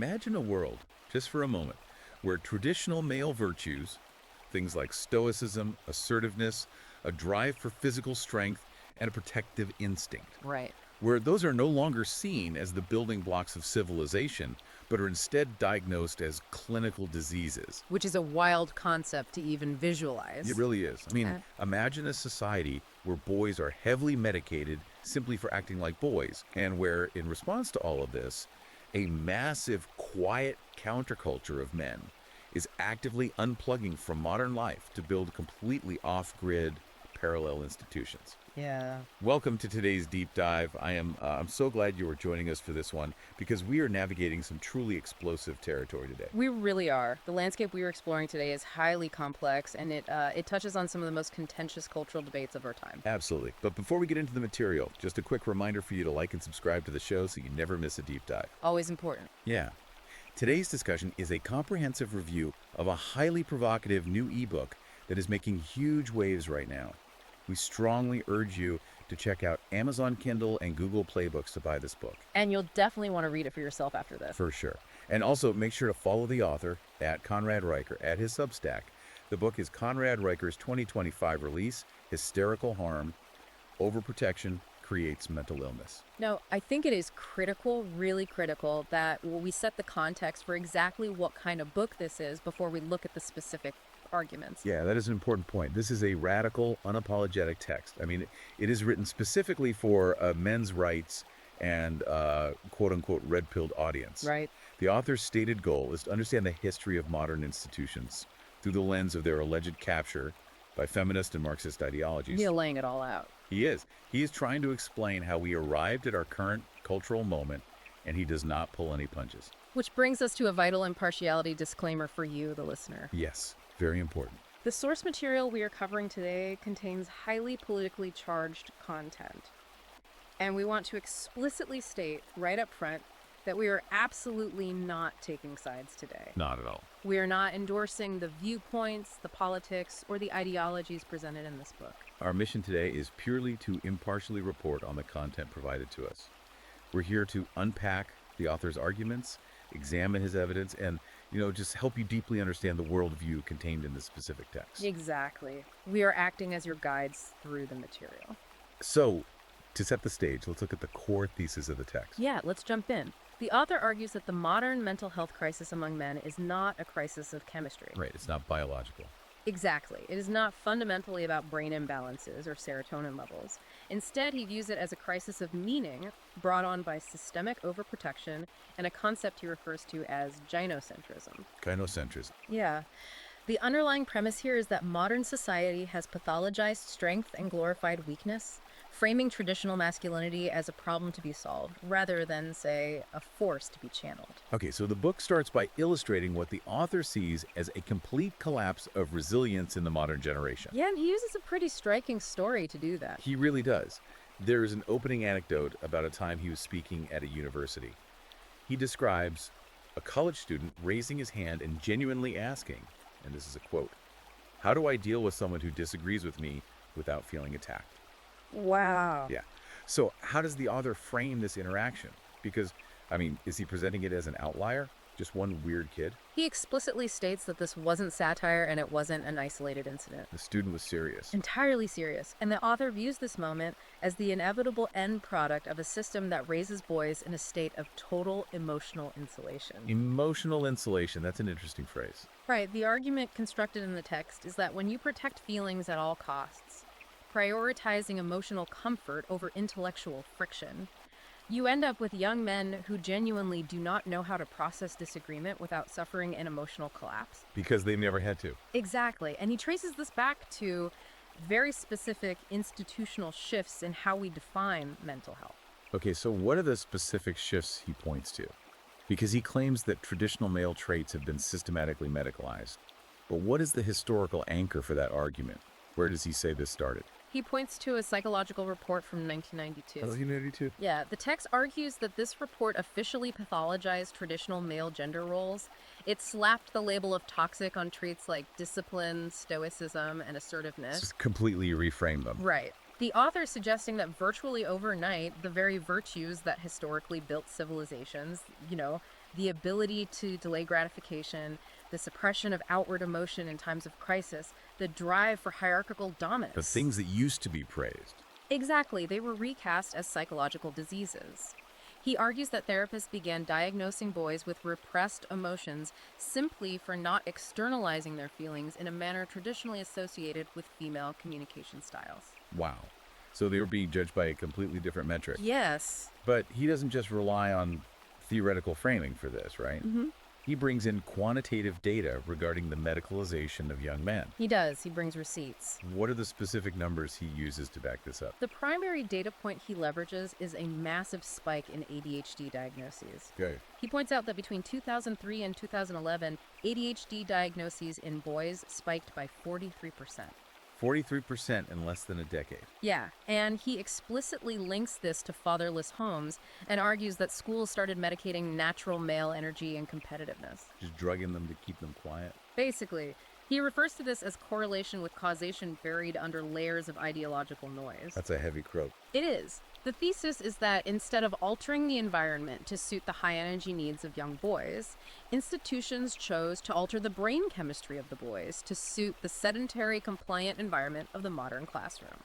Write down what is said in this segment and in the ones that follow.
imagine a world, just for a moment, where traditional male virtues, things like stoicism, assertiveness, a drive for physical strength, and a protective instinct, Right. where those are no longer seen as the building blocks of civilization, but are instead diagnosed as clinical diseases. Which is a wild concept to even visualize. It really is. Imagine a society where boys are heavily medicated simply for acting like boys, and where, in response to all of this, a massive, quiet counterculture of men is actively unplugging from modern life to build completely off-grid parallel institutions. Yeah. Welcome to today's deep dive. I'm so glad you are joining us for this one because we are navigating some truly explosive territory today. We really are. The landscape we are exploring today is highly complex, and it touches on some of the most contentious cultural debates of our time. Absolutely. But before we get into the material, just a quick reminder for you to like and subscribe to the show so you never miss a deep dive. Always important. Yeah. Today's discussion is a comprehensive review of a highly provocative new ebook that is making huge waves right now. We strongly urge you to check out Amazon Kindle and Google Play Books to buy this book. And you'll definitely want to read it for yourself after this. For sure. And also make sure to follow the author at Conrad Reicher at his Substack. The book is Conrad Reicher's 2025 release, Hysterical Harm, Overprotection Creates Mental Illness. Now, I think it is critical, really critical, that we set the context for exactly what kind of book this is before we look at the specific arguments. Yeah, that is an important point. This is a radical, unapologetic text. It is written specifically for men's rights and quote-unquote red-pilled audience. Right. The author's stated goal is to understand the history of modern institutions through the lens of their alleged capture by feminist and Marxist ideologies. He's laying it all out. He is. He is trying to explain how we arrived at our current cultural moment, and he does not pull any punches. Which brings us to a vital impartiality disclaimer for you, the listener. Yes, very important. The source material we are covering today contains highly politically charged content. And we want to explicitly state right up front that we are absolutely not taking sides today. Not at all. We are not endorsing the viewpoints, the politics, or the ideologies presented in this book. Our mission today is purely to impartially report on the content provided to us. We're here to unpack the author's arguments, examine his evidence, and just help you deeply understand the worldview contained in this specific text. Exactly. We are acting as your guides through the material. So, to set the stage, let's look at the core thesis of the text. Yeah, let's jump in. The author argues that the modern mental health crisis among men is not a crisis of chemistry. Right, it's not biological. Exactly. It is not fundamentally about brain imbalances or serotonin levels. Instead, he views it as a crisis of meaning brought on by systemic overprotection and a concept he refers to as gynocentrism. Gynocentrism. Yeah. The underlying premise here is that modern society has pathologized strength and glorified weakness, framing traditional masculinity as a problem to be solved, rather than, say, a force to be channeled. Okay, so the book starts by illustrating what the author sees as a complete collapse of resilience in the modern generation. Yeah, and he uses a pretty striking story to do that. He really does. There is an opening anecdote about a time he was speaking at a university. He describes a college student raising his hand and genuinely asking, and this is a quote, "How do I deal with someone who disagrees with me without feeling attacked?" Wow. Yeah. So how does the author frame this interaction? Because, is he presenting it as an outlier? Just one weird kid? He explicitly states that this wasn't satire and it wasn't an isolated incident. The student was serious. Entirely serious. And the author views this moment as the inevitable end product of a system that raises boys in a state of total emotional insulation. Emotional insulation. That's an interesting phrase. Right. The argument constructed in the text is that when you protect feelings at all costs, prioritizing emotional comfort over intellectual friction, you end up with young men who genuinely do not know how to process disagreement without suffering an emotional collapse. Because they've never had to. Exactly. And he traces this back to very specific institutional shifts in how we define mental health. Okay, so what are the specific shifts he points to? Because he claims that traditional male traits have been systematically medicalized. But what is the historical anchor for that argument? Where does he say this started? He points to a psychological report from 1992. 1992? Yeah, the text argues that this report officially pathologized traditional male gender roles. It slapped the label of toxic on traits like discipline, stoicism, and assertiveness. Just completely reframe them. Right. The author suggesting that virtually overnight, the very virtues that historically built civilizations, the ability to delay gratification, the suppression of outward emotion in times of crisis, the drive for hierarchical dominance. The things that used to be praised. Exactly, they were recast as psychological diseases. He argues that therapists began diagnosing boys with repressed emotions simply for not externalizing their feelings in a manner traditionally associated with female communication styles. Wow. So they were being judged by a completely different metric. Yes. But he doesn't just rely on theoretical framing for this, right? He brings in quantitative data regarding the medicalization of young men. He does. He brings receipts. What are the specific numbers he uses to back this up? The primary data point he leverages is a massive spike in ADHD diagnoses. Okay. He points out that between 2003 and 2011, ADHD diagnoses in boys spiked by 43%. 43% in less than a decade. Yeah, and he explicitly links this to fatherless homes and argues that schools started medicating natural male energy and competitiveness. Just drugging them to keep them quiet. Basically, he refers to this as correlation with causation buried under layers of ideological noise. That's a heavy croak. It is. The thesis is that instead of altering the environment to suit the high energy needs of young boys, institutions chose to alter the brain chemistry of the boys to suit the sedentary, compliant environment of the modern classroom.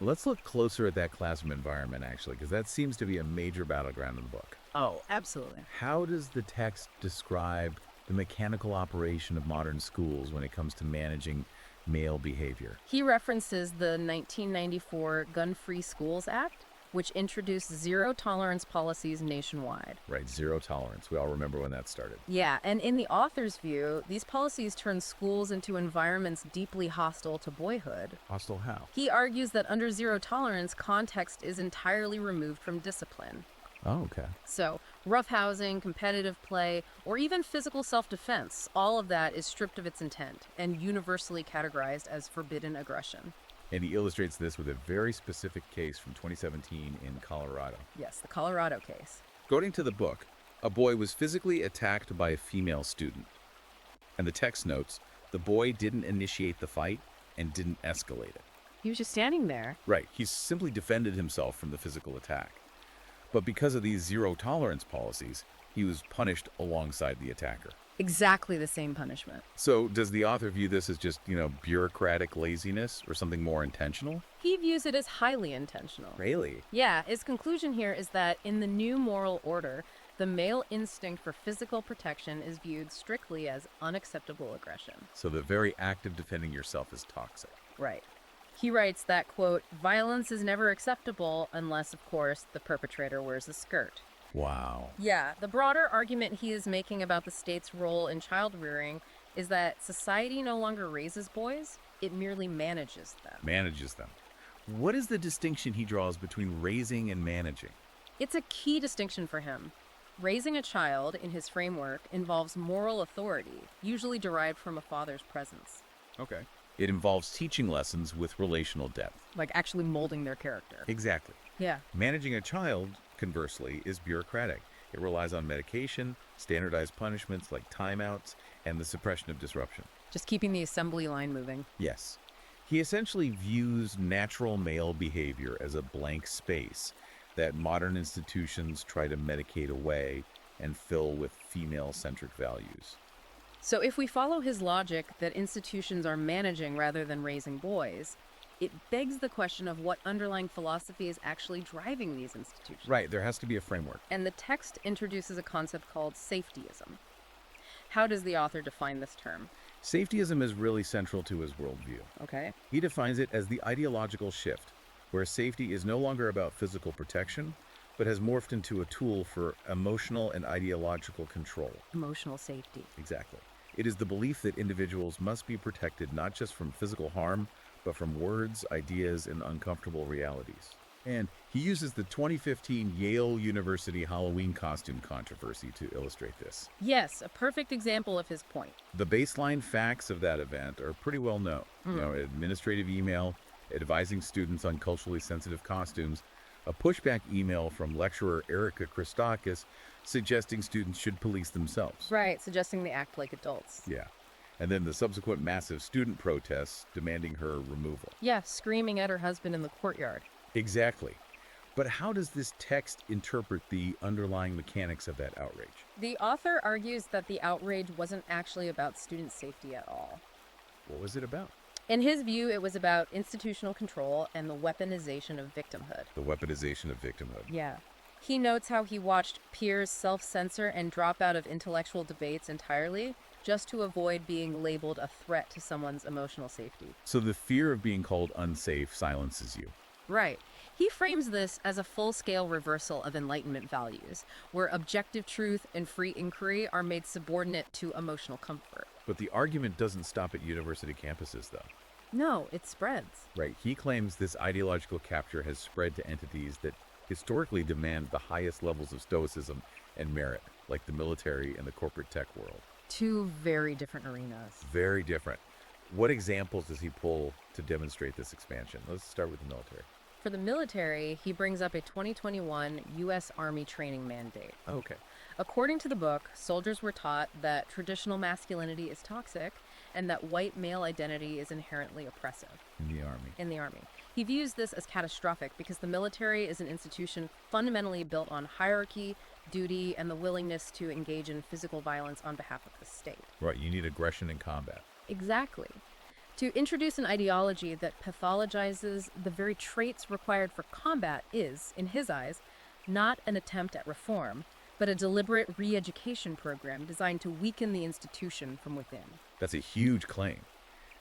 Let's look closer at that classroom environment, actually, because that seems to be a major battleground in the book. Oh, absolutely. How does the text describe the mechanical operation of modern schools when it comes to managing male behavior? He references the 1994 Gun-Free Schools Act, which introduced zero-tolerance policies nationwide. Right, zero tolerance. We all remember when that started. Yeah, and in the author's view, these policies turn schools into environments deeply hostile to boyhood. Hostile how? He argues that under zero tolerance, context is entirely removed from discipline. Oh, okay. So, roughhousing, competitive play, or even physical self-defense, all of that is stripped of its intent and universally categorized as forbidden aggression. And he illustrates this with a very specific case from 2017 in Colorado. Yes, the Colorado case. According to the book, a boy was physically attacked by a female student. And the text notes, the boy didn't initiate the fight and didn't escalate it. He was just standing there. Right, he simply defended himself from the physical attack. But because of these zero tolerance policies, he was punished alongside the attacker. Exactly the same punishment. So does the author view this as just, bureaucratic laziness or something more intentional? He views it as highly intentional. Really? Yeah, his conclusion here is that in the new moral order, the male instinct for physical protection is viewed strictly as unacceptable aggression. So the very act of defending yourself is toxic. Right. He writes that, quote, violence is never acceptable unless, of course, the perpetrator wears a skirt. Wow. Yeah, the broader argument he is making about the state's role in child rearing is that society no longer raises boys, it merely manages them. Manages them. What is the distinction he draws between raising and managing? It's a key distinction for him. Raising a child, in his framework, involves moral authority, usually derived from a father's presence. Okay. It involves teaching lessons with relational depth. Like actually molding their character. Exactly. Yeah. Managing a child, conversely, is bureaucratic. It relies on medication, standardized punishments like timeouts, and the suppression of disruption. Just keeping the assembly line moving. Yes. He essentially views natural male behavior as a blank space that modern institutions try to medicate away and fill with female-centric values. So if we follow his logic that institutions are managing rather than raising boys, it begs the question of what underlying philosophy is actually driving these institutions. Right, there has to be a framework. And the text introduces a concept called safetyism. How does the author define this term? Safetyism is really central to his worldview. Okay. He defines it as the ideological shift, where safety is no longer about physical protection, but has morphed into a tool for emotional and ideological control. Emotional safety. Exactly. It is the belief that individuals must be protected not just from physical harm, but from words, ideas, and uncomfortable realities. And he uses the 2015 Yale University Halloween costume controversy to illustrate this. Yes, a perfect example of his point. The baseline facts of that event are pretty well known. Administrative email advising students on culturally sensitive costumes, a pushback email from lecturer Erica Christakis suggesting students should police themselves. Right, suggesting they act like adults. Yeah. And then the subsequent massive student protests demanding her removal. Yeah, screaming at her husband in the courtyard. Exactly. But how does this text interpret the underlying mechanics of that outrage? The author argues that the outrage wasn't actually about student safety at all. What was it about? In his view, it was about institutional control and the weaponization of victimhood. The weaponization of victimhood. Yeah. He notes how he watched peers self-censor and drop out of intellectual debates entirely just to avoid being labeled a threat to someone's emotional safety. So the fear of being called unsafe silences you. Right. He frames this as a full-scale reversal of Enlightenment values, where objective truth and free inquiry are made subordinate to emotional comfort. But the argument doesn't stop at university campuses, though. No, it spreads. Right. He claims this ideological capture has spread to entities that historically demand the highest levels of stoicism and merit, like the military and the corporate tech world. Two very different arenas. Very different. What examples does he pull to demonstrate this expansion? Let's start with the military. For the military, he brings up a 2021 U.S. Army training mandate. Okay. According to the book, soldiers were taught that traditional masculinity is toxic and that white male identity is inherently oppressive. In the Army. In the Army. He views this as catastrophic because the military is an institution fundamentally built on hierarchy, duty, and the willingness to engage in physical violence on behalf of the state. Right. You need aggression in combat. Exactly. To introduce an ideology that pathologizes the very traits required for combat is, in his eyes, not an attempt at reform, but a deliberate re-education program designed to weaken the institution from within. That's a huge claim.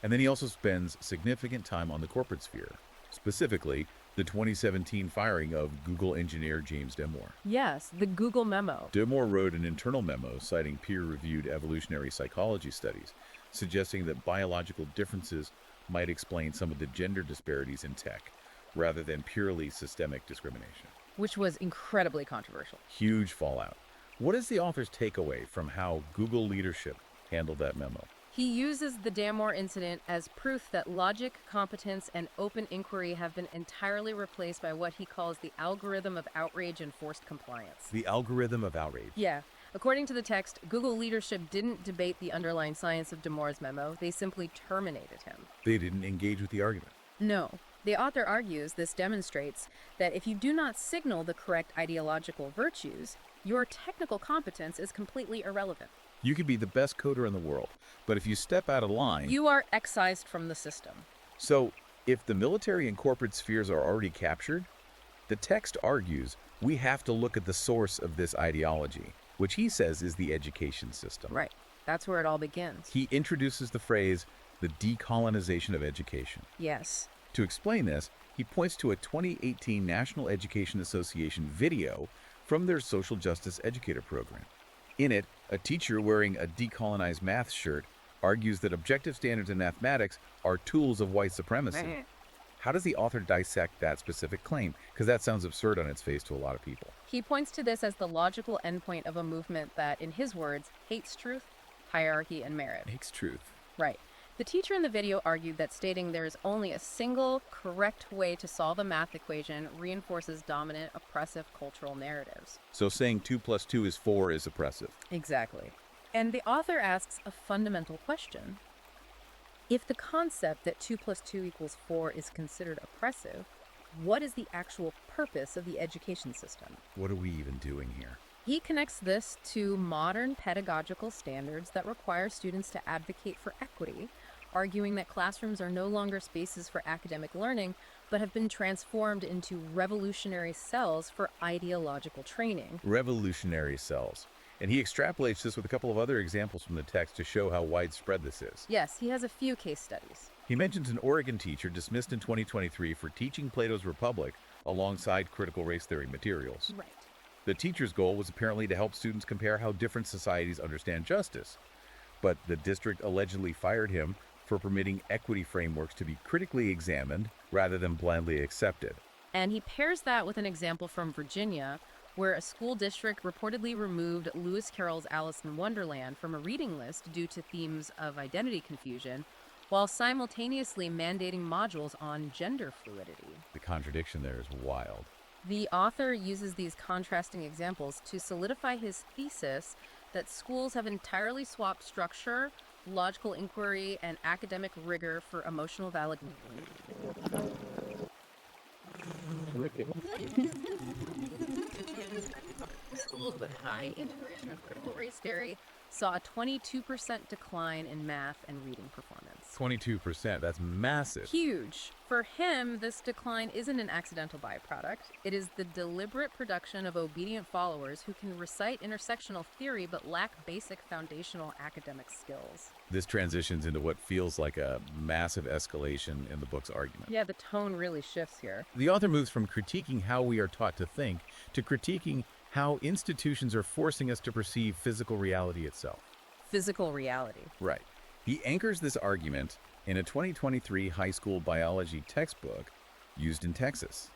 And then he also spends significant time on the corporate sphere, specifically the 2017 firing of Google engineer James Damore. Yes, the Google memo. Damore wrote an internal memo citing peer-reviewed evolutionary psychology studies, suggesting that biological differences might explain some of the gender disparities in tech, rather than purely systemic discrimination. Which was incredibly controversial. Huge fallout. What is the author's takeaway from how Google leadership handled that memo? He uses the Damore incident as proof that logic, competence, and open inquiry have been entirely replaced by what he calls the algorithm of outrage and forced compliance. The algorithm of outrage. Yeah. According to the text, Google leadership didn't debate the underlying science of Damore's memo. They simply terminated him. They didn't engage with the argument. No. The author argues this demonstrates that if you do not signal the correct ideological virtues, your technical competence is completely irrelevant. You could be the best coder in the world, but if you step out of line... You are excised from the system. So, if the military and corporate spheres are already captured, the text argues we have to look at the source of this ideology, which he says is the education system. Right. That's where it all begins. He introduces the phrase, the decolonization of education. Yes. To explain this, he points to a 2018 National Education Association video from their social justice educator program. In it, a teacher wearing a decolonized math shirt argues that objective standards in mathematics are tools of white supremacy. How does the author dissect that specific claim? Because that sounds absurd on its face to a lot of people. He points to this as the logical endpoint of a movement that, in his words, hates truth, hierarchy, and merit. Hates truth. Right. The teacher in the video argued that stating there is only a single correct way to solve a math equation reinforces dominant, oppressive cultural narratives. So saying 2 plus 2 is 4 is oppressive. Exactly. And the author asks a fundamental question. If the concept that 2 plus 2 equals 4 is considered oppressive, what is the actual purpose of the education system? What are we even doing here? He connects this to modern pedagogical standards that require students to advocate for equity, arguing that classrooms are no longer spaces for academic learning, but have been transformed into revolutionary cells for ideological training. Revolutionary cells. And he extrapolates this with a couple of other examples from the text to show how widespread this is. Yes, he has a few case studies. He mentions an Oregon teacher dismissed in 2023 for teaching Plato's Republic alongside critical race theory materials. Right. The teacher's goal was apparently to help students compare how different societies understand justice. But the district allegedly fired him for permitting equity frameworks to be critically examined rather than blindly accepted. And he pairs that with an example from Virginia, where a school district reportedly removed Lewis Carroll's Alice in Wonderland from a reading list due to themes of identity confusion, while simultaneously mandating modules on gender fluidity. The contradiction there is wild. The author uses these contrasting examples to solidify his thesis that schools have entirely swapped structure, logical inquiry, and academic rigor for emotional validation. high integration of critical race theory saw a 22% decline in math and reading performance. 22%, that's massive. Huge. For him, this decline isn't an accidental byproduct. It is the deliberate production of obedient followers who can recite intersectional theory but lack basic foundational academic skills. This transitions into what feels like a massive escalation in the book's argument. Yeah, the tone really shifts here. The author moves from critiquing how we are taught to think to critiquing how institutions are forcing us to perceive physical reality itself. Physical reality. Right. He anchors this argument in a 2023 high school biology textbook used in Texas.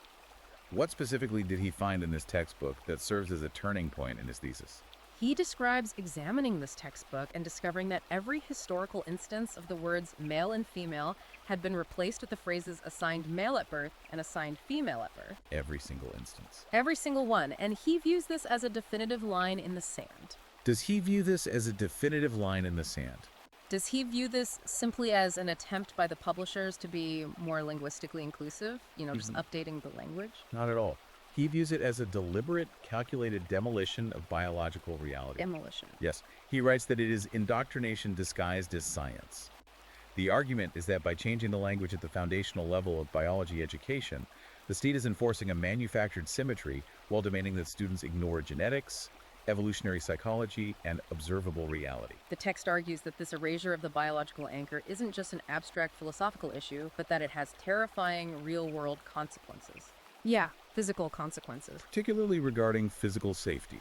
What specifically did he find in this textbook that serves as a turning point in his thesis? He describes examining this textbook and discovering that every historical instance of the words male and female had been replaced with the phrases assigned male at birth and assigned female at birth. Every single instance. Every single one. And he views this as a definitive line in the sand. Does he view this as a definitive line in the sand? Does he view this simply as an attempt by the publishers to be more linguistically inclusive? Just updating the language? Not at all. He views it as a deliberate, calculated demolition of biological reality. Demolition. Yes. He writes that it is indoctrination disguised as science. The argument is that by changing the language at the foundational level of biology education, the state is enforcing a manufactured symmetry while demanding that students ignore genetics, evolutionary psychology, and observable reality. The text argues that this erasure of the biological anchor isn't just an abstract philosophical issue, but that it has terrifying real-world consequences. Yeah, physical consequences. Particularly regarding physical safety.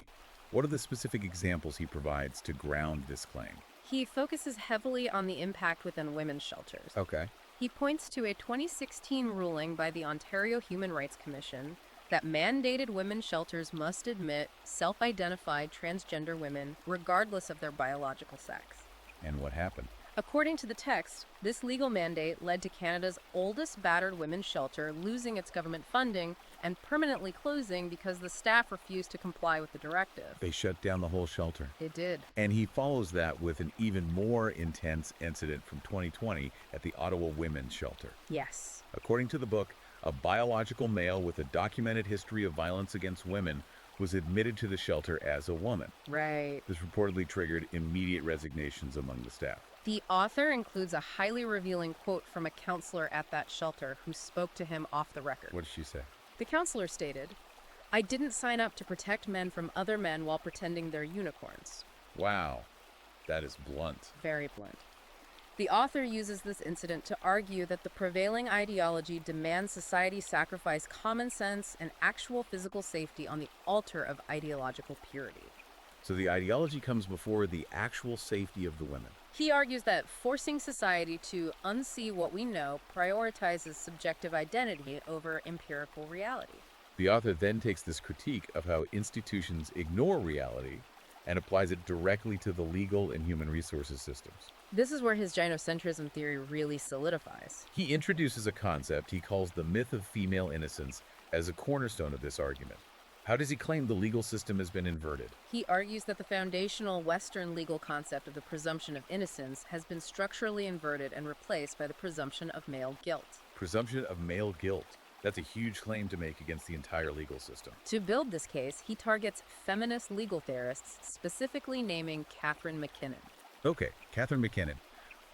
What are the specific examples he provides to ground this claim? He focuses heavily on the impact within women's shelters. Okay. He points to a 2016 ruling by the Ontario Human Rights Commission that mandated women's shelters must admit self-identified transgender women regardless of their biological sex. And what happened? According to the text, this legal mandate led to Canada's oldest battered women's shelter losing its government funding and permanently closing because the staff refused to comply with the directive. They shut down the whole shelter. It did. And he follows that with an even more intense incident from 2020 at the Ottawa Women's Shelter. Yes. According to the book, a biological male with a documented history of violence against women was admitted to the shelter as a woman. Right. This reportedly triggered immediate resignations among the staff. The author includes a highly revealing quote from a counselor at that shelter who spoke to him off the record. What did she say? The counselor stated, "I didn't sign up to protect men from other men while pretending they're unicorns." Wow, that is blunt. Very blunt. The author uses this incident to argue that the prevailing ideology demands society sacrifice common sense and actual physical safety on the altar of ideological purity. So the ideology comes before the actual safety of the women. He argues that forcing society to unsee what we know prioritizes subjective identity over empirical reality. The author then takes this critique of how institutions ignore reality and applies it directly to the legal and human resources systems. This is where his gynocentrism theory really solidifies. He introduces a concept he calls the myth of female innocence as a cornerstone of this argument. How does he claim the legal system has been inverted? He argues that the foundational Western legal concept of the presumption of innocence has been structurally inverted and replaced by the presumption of male guilt. Presumption of male guilt. That's a huge claim to make against the entire legal system. To build this case, he targets feminist legal theorists, specifically naming Catherine McKinnon. Okay, Catherine McKinnon.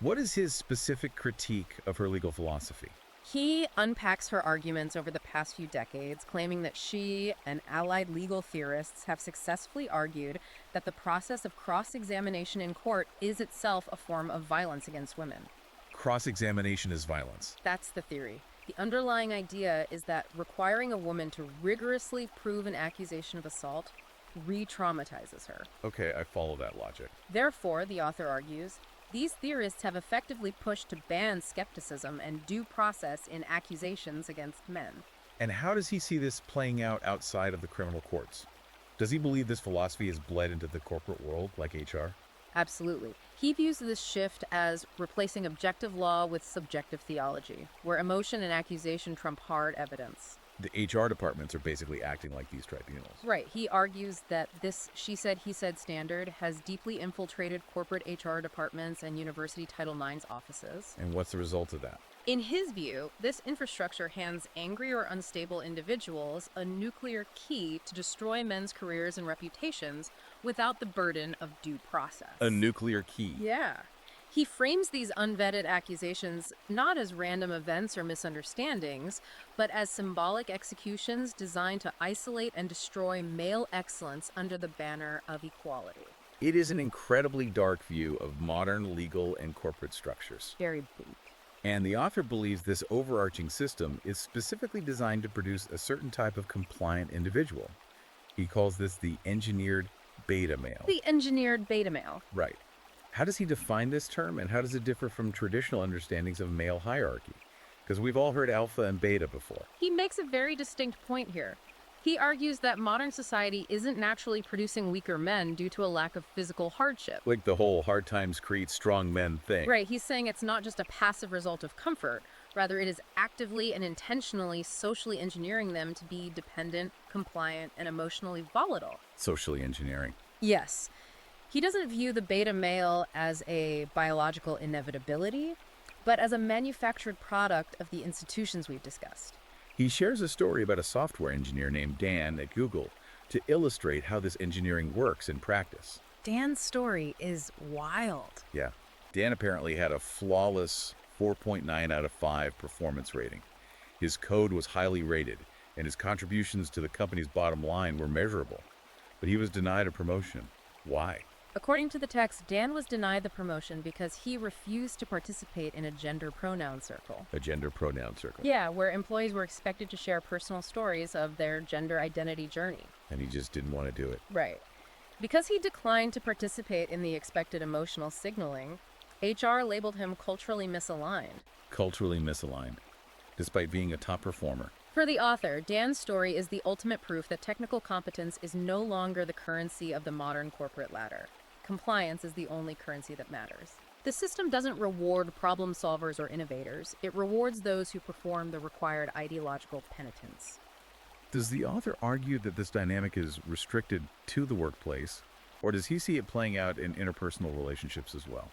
What is his specific critique of her legal philosophy? He unpacks her arguments over the past few decades, claiming that she and allied legal theorists have successfully argued that the process of cross-examination in court is itself a form of violence against women. Cross-examination is violence. That's the theory. The underlying idea is that requiring a woman to rigorously prove an accusation of assault re-traumatizes her. Okay, I follow that logic. Therefore, the author argues, these theorists have effectively pushed to ban skepticism and due process in accusations against men. And how does he see this playing out outside of the criminal courts? Does he believe this philosophy has bled into the corporate world, like HR? Absolutely. He views this shift as replacing objective law with subjective theology, where emotion and accusation trump hard evidence. The HR departments are basically acting like these tribunals. Right. He argues that this she said, he said standard has deeply infiltrated corporate HR departments and university Title IX's offices. And what's the result of that? In his view, this infrastructure hands angry or unstable individuals a nuclear key to destroy men's careers and reputations without the burden of due process. A nuclear key. Yeah. He frames these unvetted accusations not as random events or misunderstandings, but as symbolic executions designed to isolate and destroy male excellence under the banner of equality. It is an incredibly dark view of modern legal and corporate structures. Very bleak. And the author believes this overarching system is specifically designed to produce a certain type of compliant individual. He calls this the engineered beta male. The engineered beta male. Right. How does he define this term, and how does it differ from traditional understandings of male hierarchy? Because we've all heard alpha and beta before. He makes a very distinct point here. He argues that modern society isn't naturally producing weaker men due to a lack of physical hardship. Like the whole hard times create strong men thing. Right, he's saying it's not just a passive result of comfort. Rather, it is actively and intentionally socially engineering them to be dependent, compliant, and emotionally volatile. Socially engineering. Yes. He doesn't view the beta male as a biological inevitability, but as a manufactured product of the institutions we've discussed. He shares a story about a software engineer named Dan at Google to illustrate how this engineering works in practice. Dan's story is wild. Yeah. Dan apparently had a flawless 4.9 out of 5 performance rating. His code was highly rated, and his contributions to the company's bottom line were measurable. But he was denied a promotion. Why? According to the text, Dan was denied the promotion because he refused to participate in a gender pronoun circle. A gender pronoun circle. Yeah, where employees were expected to share personal stories of their gender identity journey. And he just didn't want to do it. Right. Because he declined to participate in the expected emotional signaling, HR labeled him culturally misaligned. Culturally misaligned, despite being a top performer. For the author, Dan's story is the ultimate proof that technical competence is no longer the currency of the modern corporate ladder. Compliance is the only currency that matters. The system doesn't reward problem solvers or innovators. It rewards those who perform the required ideological penitence. Does the author argue that this dynamic is restricted to the workplace, or does he see it playing out in interpersonal relationships as well?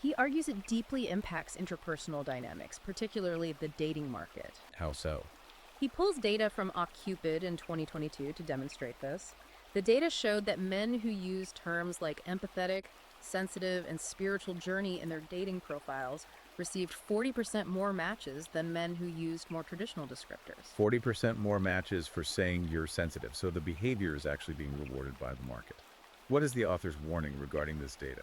He argues it deeply impacts interpersonal dynamics, particularly the dating market. How so? He pulls data from OkCupid in 2022 to demonstrate this. The data showed that men who use terms like empathetic, sensitive, and spiritual journey in their dating profiles received 40% more matches than men who used more traditional descriptors. 40% more matches for saying you're sensitive, so the behavior is actually being rewarded by the market. What is the author's warning regarding this data?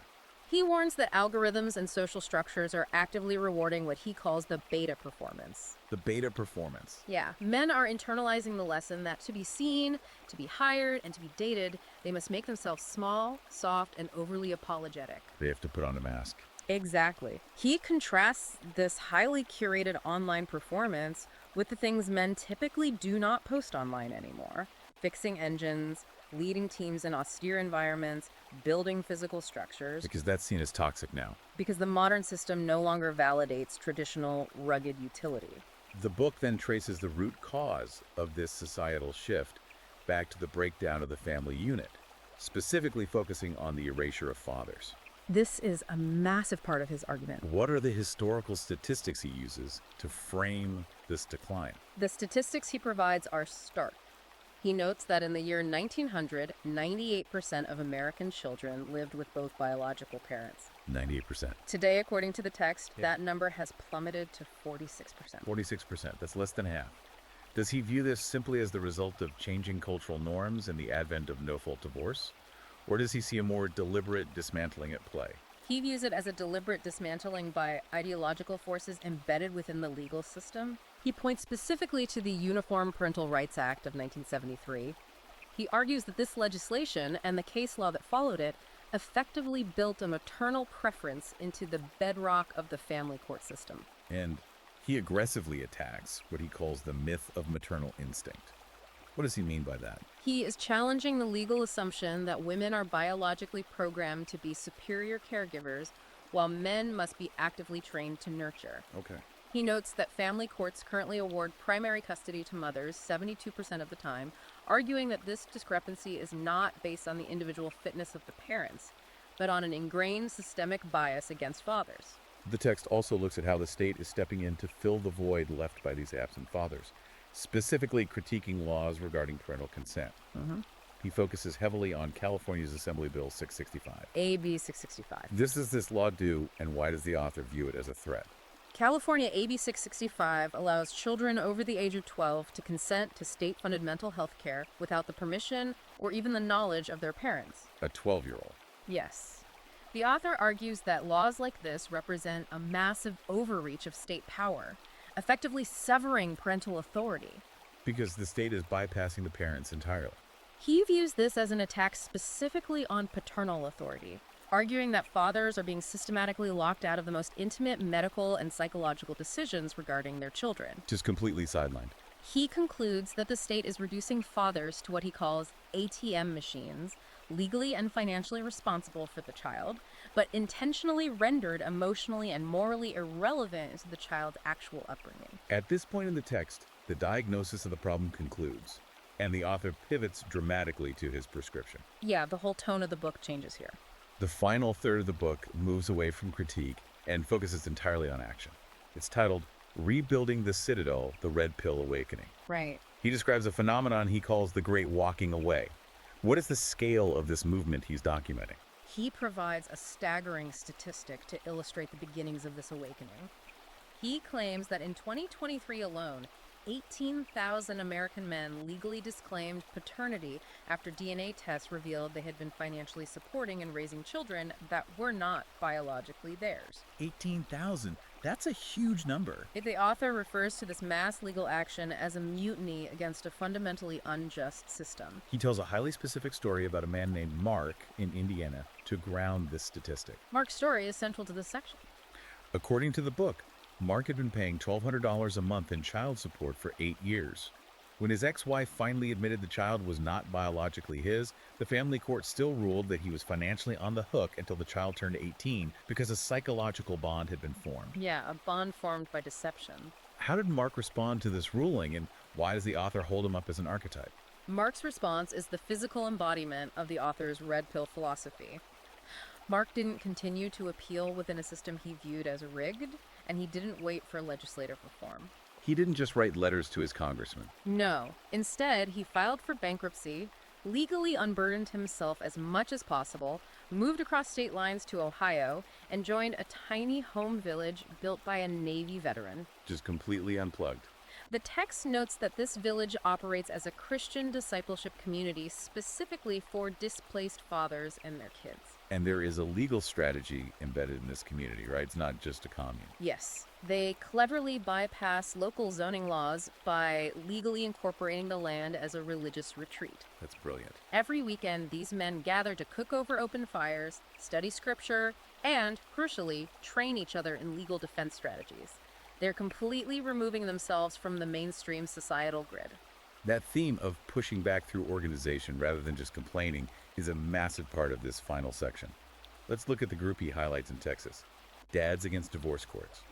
He warns that algorithms and social structures are actively rewarding what he calls the beta performance. The beta performance. Yeah, men are internalizing the lesson that to be seen, to be hired, and to be dated, they must make themselves small, soft, and overly apologetic. They have to put on a mask. Exactly. He contrasts this highly curated online performance with the things men typically do not post online anymore: fixing engines, leading teams in austere environments, building physical structures. Because that's seen as toxic now. Because the modern system no longer validates traditional rugged utility. The book then traces the root cause of this societal shift back to the breakdown of the family unit, specifically focusing on the erasure of fathers. This is a massive part of his argument. What are the historical statistics he uses to frame this decline? The statistics he provides are stark. He notes that in the year 1900, 98% of American children lived with both biological parents. 98%. Today, according to the text, that number has plummeted to 46%. 46%. That's less than half. Does he view this simply as the result of changing cultural norms and the advent of no-fault divorce? Or does he see a more deliberate dismantling at play? He views it as a deliberate dismantling by ideological forces embedded within the legal system. He points specifically to the Uniform Parental Rights Act of 1973. He argues that this legislation and the case law that followed it effectively built a maternal preference into the bedrock of the family court system. And he aggressively attacks what he calls the myth of maternal instinct. What does he mean by that? He is challenging the legal assumption that women are biologically programmed to be superior caregivers, while men must be actively trained to nurture. Okay. He notes that family courts currently award primary custody to mothers 72% of the time, arguing that this discrepancy is not based on the individual fitness of the parents, but on an ingrained systemic bias against fathers. The text also looks at how the state is stepping in to fill the void left by these absent fathers, specifically critiquing laws regarding parental consent. He focuses heavily on California's Assembly Bill 665. AB 665. This this law do, and why does the author view it as a threat? California AB 665 allows children over the age of 12 to consent to state-funded mental health care without the permission or even the knowledge of their parents. A 12-year-old. Yes. The author argues that laws like this represent a massive overreach of state power, effectively severing parental authority. Because the state is bypassing the parents entirely. He views this as an attack specifically on paternal authority, arguing that fathers are being systematically locked out of the most intimate medical and psychological decisions regarding their children. Just completely sidelined. He concludes that the state is reducing fathers to what he calls ATM machines, legally and financially responsible for the child, but intentionally rendered emotionally and morally irrelevant to the child's actual upbringing. At this point in the text, the diagnosis of the problem concludes, and the author pivots dramatically to his prescription. Yeah, the whole tone of the book changes here. The final third of the book moves away from critique and focuses entirely on action. It's titled Rebuilding the Citadel, the Red Pill Awakening. Right. He describes a phenomenon he calls the Great Walking Away. What is the scale of this movement he's documenting? He provides a staggering statistic to illustrate the beginnings of this awakening. He claims that in 2023 alone, 18,000 American men legally disclaimed paternity after DNA tests revealed they had been financially supporting and raising children that were not biologically theirs. 18,000. That's a huge number. The author refers to this mass legal action as a mutiny against a fundamentally unjust system. He tells a highly specific story about a man named Mark in Indiana to ground this statistic. Mark's story is central to this section. According to the book, Mark had been paying $1,200 a month in child support for 8 years. When his ex-wife finally admitted the child was not biologically his, the family court still ruled that he was financially on the hook until the child turned 18 because a psychological bond had been formed. Yeah, a bond formed by deception. How did Mark respond to this ruling, and why does the author hold him up as an archetype? Mark's response is the physical embodiment of the author's red pill philosophy. Mark didn't continue to appeal within a system he viewed as rigged, and he didn't wait for legislative reform. He didn't just write letters to his congressman. No. Instead, he filed for bankruptcy, legally unburdened himself as much as possible, moved across state lines to Ohio, and joined a tiny home village built by a Navy veteran. Just completely unplugged. The text notes that this village operates as a Christian discipleship community specifically for displaced fathers and their kids. And there is a legal strategy embedded in this community, right? It's not just a commune. Yes. They cleverly bypass local zoning laws by legally incorporating the land as a religious retreat. That's brilliant. Every weekend, these men gather to cook over open fires, study scripture, and, crucially, train each other in legal defense strategies. They're completely removing themselves from the mainstream societal grid. That theme of pushing back through organization rather than just complaining is a massive part of this final section. Let's look at the group he highlights in Texas. Dads Against Divorce Courts.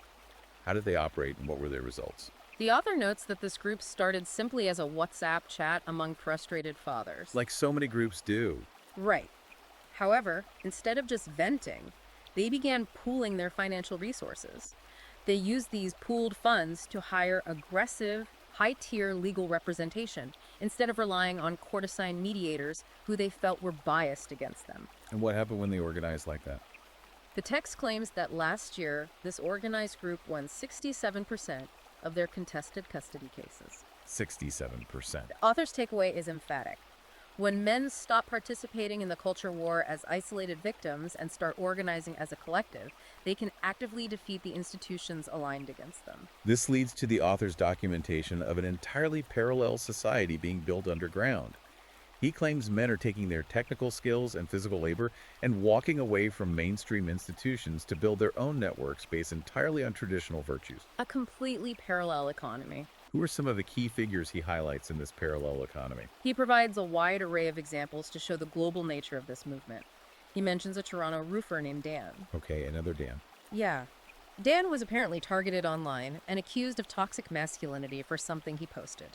How did they operate and what were their results? The author notes that this group started simply as a WhatsApp chat among frustrated fathers. Like so many groups do. Right. However, instead of just venting, they began pooling their financial resources. They used these pooled funds to hire aggressive, high-tier legal representation instead of relying on court-assigned mediators who they felt were biased against them. And what happened when they organized like that? The text claims that last year, this organized group won 67% of their contested custody cases. 67%. The author's takeaway is emphatic. When men stop participating in the culture war as isolated victims and start organizing as a collective, they can actively defeat the institutions aligned against them. This leads to the author's documentation of an entirely parallel society being built underground. He claims men are taking their technical skills and physical labor and walking away from mainstream institutions to build their own networks based entirely on traditional virtues. A completely parallel economy. Who are some of the key figures he highlights in this parallel economy? He provides a wide array of examples to show the global nature of this movement. He mentions a Toronto roofer named Dan. Okay, another Dan. Yeah. Dan was apparently targeted online and accused of toxic masculinity for something he posted.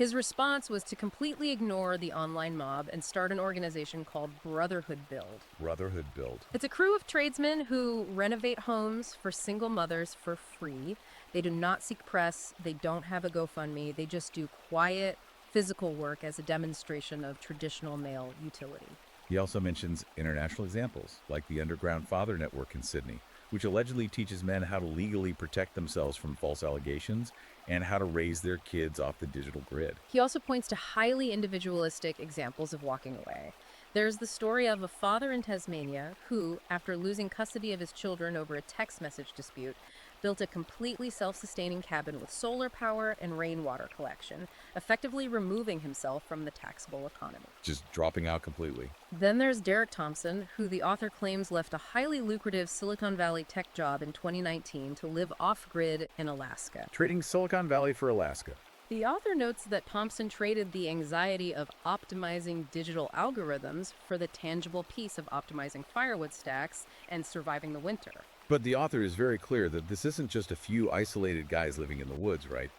His response was to completely ignore the online mob and start an organization called Brotherhood Build. Brotherhood Build. It's a crew of tradesmen who renovate homes for single mothers for free. They do not seek press. They don't have a GoFundMe. They just do quiet, physical work as a demonstration of traditional male utility. He also mentions international examples, like the Underground Father Network in Sydney, which allegedly teaches men how to legally protect themselves from false allegations and how to raise their kids off the digital grid. He also points to highly individualistic examples of walking away. There's the story of a father in Tasmania who, after losing custody of his children over a text message dispute, built a completely self-sustaining cabin with solar power and rainwater collection, effectively removing himself from the taxable economy. Just dropping out completely. Then there's Derek Thompson, who the author claims left a highly lucrative Silicon Valley tech job in 2019 to live off-grid in Alaska. Trading Silicon Valley for Alaska. The author notes that Thompson traded the anxiety of optimizing digital algorithms for the tangible peace of optimizing firewood stacks and surviving the winter. But the author is very clear that this isn't just a few isolated guys living in the woods, right?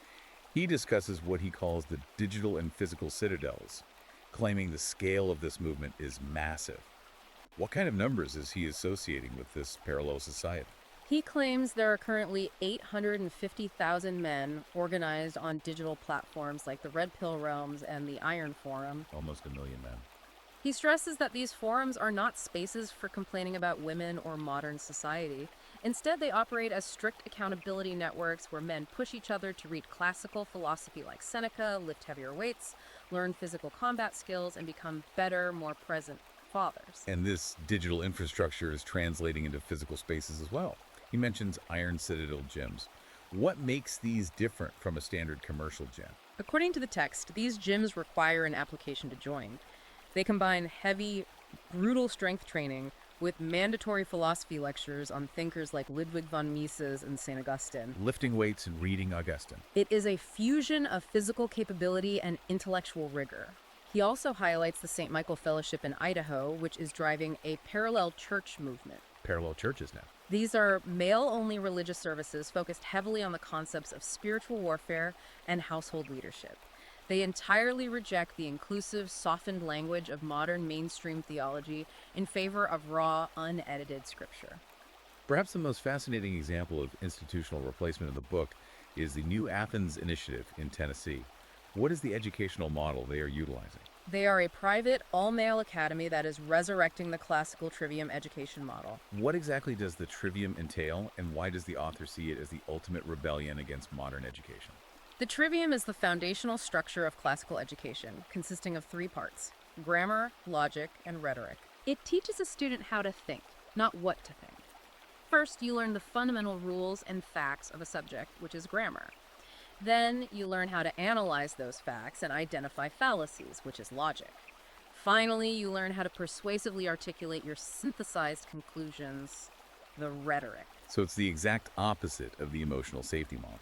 He discusses what he calls the digital and physical citadels, claiming the scale of this movement is massive. What kind of numbers is he associating with this parallel society? He claims there are currently 850,000 men organized on digital platforms like the Red Pill Realms and the Iron Forum. Almost 1 million men. He stresses that these forums are not spaces for complaining about women or modern society. Instead, they operate as strict accountability networks where men push each other to read classical philosophy like Seneca, lift heavier weights, learn physical combat skills, and become better, more present fathers. And this digital infrastructure is translating into physical spaces as well. He mentions Iron Citadel gyms. What makes these different from a standard commercial gym? According to the text, these gyms require an application to join. They combine heavy, brutal strength training with mandatory philosophy lectures on thinkers like Ludwig von Mises and St. Augustine. Lifting weights and reading Augustine. It is a fusion of physical capability and intellectual rigor. He also highlights the St. Michael Fellowship in Idaho, which is driving a parallel church movement. Parallel churches now. These are male-only religious services focused heavily on the concepts of spiritual warfare and household leadership. They entirely reject the inclusive, softened language of modern mainstream theology in favor of raw, unedited scripture. Perhaps the most fascinating example of institutional replacement in the book is the New Athens Initiative in Tennessee. What is the educational model they are utilizing? They are a private, all-male academy that is resurrecting the classical trivium education model. What exactly does the trivium entail, and why does the author see it as the ultimate rebellion against modern education? The trivium is the foundational structure of classical education, consisting of 3 parts: grammar, logic, and rhetoric. It teaches a student how to think, not what to think. First, you learn the fundamental rules and facts of a subject, which is grammar. Then, you learn how to analyze those facts and identify fallacies, which is logic. Finally, you learn how to persuasively articulate your synthesized conclusions, the rhetoric. So it's the exact opposite of the emotional safety models.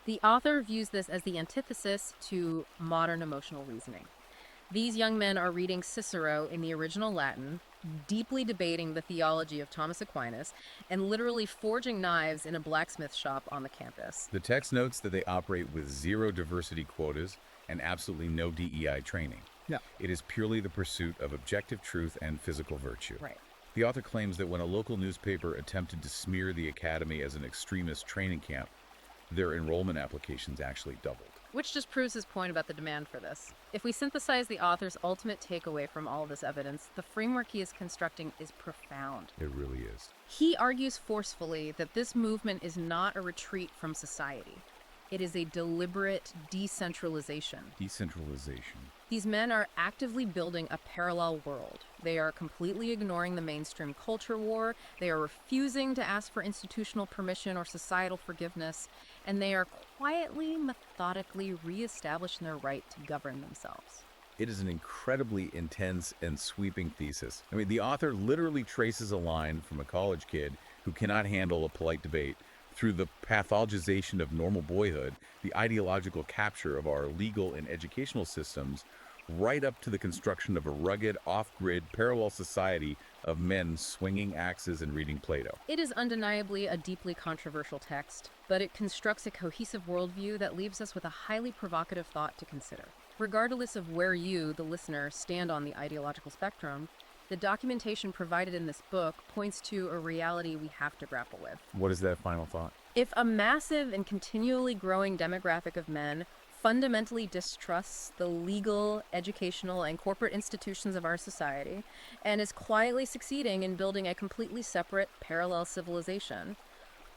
The author views this as the antithesis to modern emotional reasoning. These young men are reading Cicero in the original Latin, deeply debating the theology of Thomas Aquinas, and literally forging knives in a blacksmith shop on the campus. The text notes that they operate with 0 diversity quotas and absolutely no DEI training. Yeah. It is purely the pursuit of objective truth and physical virtue. Right. The author claims that when a local newspaper attempted to smear the academy as an extremist training camp, their enrollment applications actually doubled. Which just proves his point about the demand for this. If we synthesize the author's ultimate takeaway from all this evidence, the framework he is constructing is profound. It really is. He argues forcefully that this movement is not a retreat from society. It is a deliberate decentralization. Decentralization. These men are actively building a parallel world. They are completely ignoring the mainstream culture war. They are refusing to ask for institutional permission or societal forgiveness. And they are quietly, methodically reestablishing their right to govern themselves. It is an incredibly intense and sweeping thesis. I mean, the author literally traces a line from a college kid who cannot handle a polite debate through the pathologization of normal boyhood, the ideological capture of our legal and educational systems, right up to the construction of a rugged, off-grid, parallel society of men swinging axes and reading Plato. It is undeniably a deeply controversial text, but it constructs a cohesive worldview that leaves us with a highly provocative thought to consider. Regardless of where you, the listener, stand on the ideological spectrum, the documentation provided in this book points to a reality we have to grapple with. What is that final thought? If a massive and continually growing demographic of men fundamentally distrusts the legal, educational, and corporate institutions of our society and is quietly succeeding in building a completely separate, parallel civilization,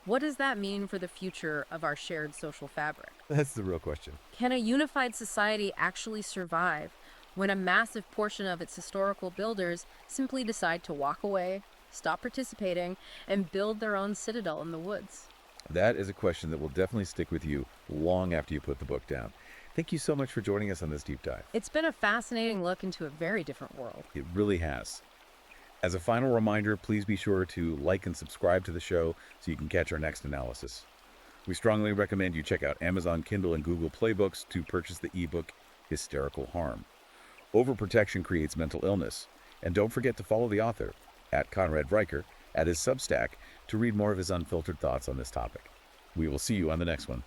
what does that mean for the future of our shared social fabric? That's the real question. Can a unified society actually survive when a massive portion of its historical builders simply decide to walk away, stop participating, and build their own citadel in the woods? That is a question that will definitely stick with you long after you put the book down. Thank you so much for joining us on this deep dive. It's been a fascinating look into a very different world. It really has. As a final reminder, please be sure to like and subscribe to the show so you can catch our next analysis. We strongly recommend you check out Amazon Kindle and Google Play Books to purchase the ebook Hysterical Harm. Overprotection creates mental illness. And don't forget to follow the author, at Conrad Reicher, at his Substack to read more of his unfiltered thoughts on this topic. We will see you on the next one.